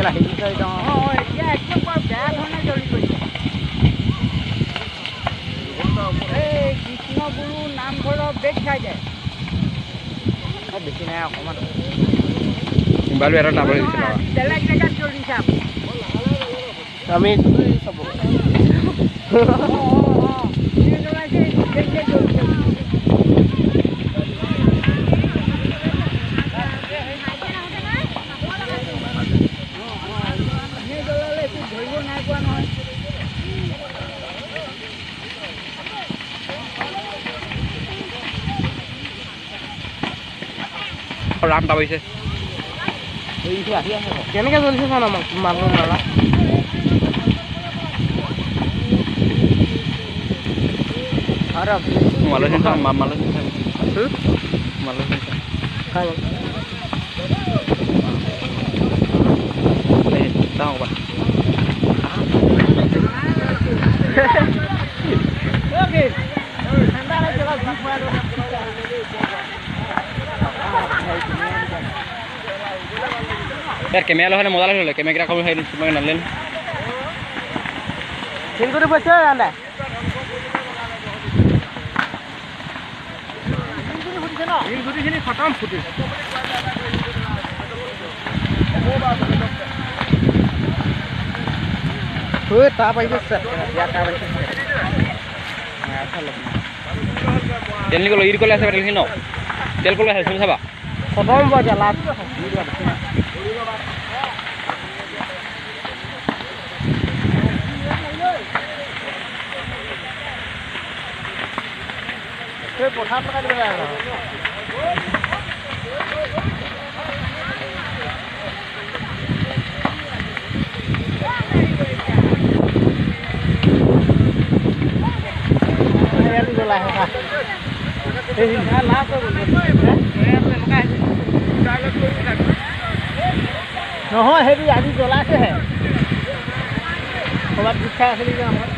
আহিছে একদম এতিয়া একদম বেয়া ধৰণে জ্বলি গৈছে এই কৃষ্ণগুৰু নামঘৰৰ বেক চাইডে বেছি নাই অকণমান মোবাইলটো এটা ডাবল দিছিল বেলেগ জেগাত জ্বলিছে আমি চাব ৰাম দাবাইছে কেনেকৈ জ্বলিছে চাওঁ আমাক মানুহ মাৰা মালচিন মালচিন tahu pak oke sandalnya jelas buat यार कैमरा लोग ने मोबाइल ले कैमरा कौन है इसमें न लेन इनको तो बच्चा आंदा इन गुटी से खत्म फुटे ओए ता पाइबे सर या ता पाइबे तेल को ईर को ले से तेल न तेल को ले है सुन सबा खत्म बजा लास्ट এই পথাৰ লগাই দিব লাগে ইয়াত জ্বলাই হা এই না না নহয় সেইটো আজি জ্বলাইছেহে ক'ৰবাত গুচাই আছে নেকি আমাৰ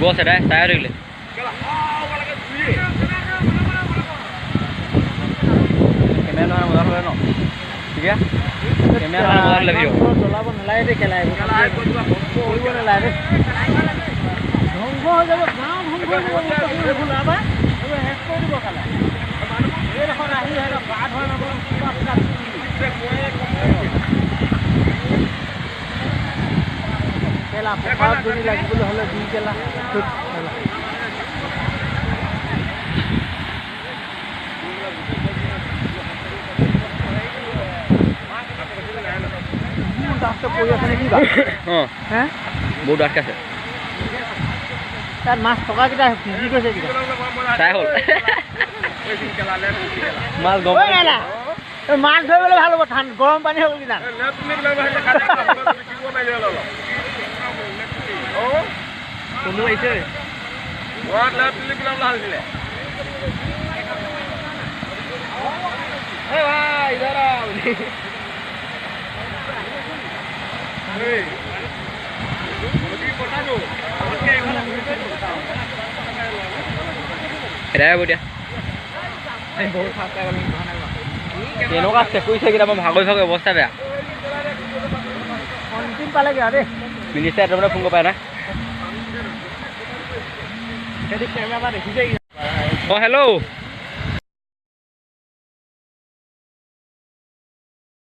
bos ada saya dulu kamera mana modal hola no ठीक है kamera mana modal le video জ্বলাব নালাগে দে কেলাই কৰিব নালাগে ধ্বংস হৈ যাব গাঁও ধ্বংস হৈ যাব এইবোৰ নাবা এইবোৰ হেক কৰি দিব কালা এই দেখোন আহি আহিব বাদ হয় নগৰ কেলা পথাৰত যদি লাগিবলৈ হ'লে দুই কেলা बहुत डाट का তাত মাছ থকা কিটা ভিজি গৈছে কিটা চাই হল মাছ গম মাছ ধৰিবলৈ ভাল হ'ব ঠাণ্ডা গৰম পানী হ'ব কিনা কোনো আহিছে ভাই দাঁড়া এৰাই হ'ব দিয়া তেনেকুৱা চেকুৰিছে কেইটা মই ভাগৰি ভাগৰি অৱস্থা বেয়া অন্তিম পালেগৈ আৰু দেই মিনিষ্টাৰ এটা মানে ফোন কৰিব পাৰে না কেমেৰা দেখিছে অঁ হেল্ল'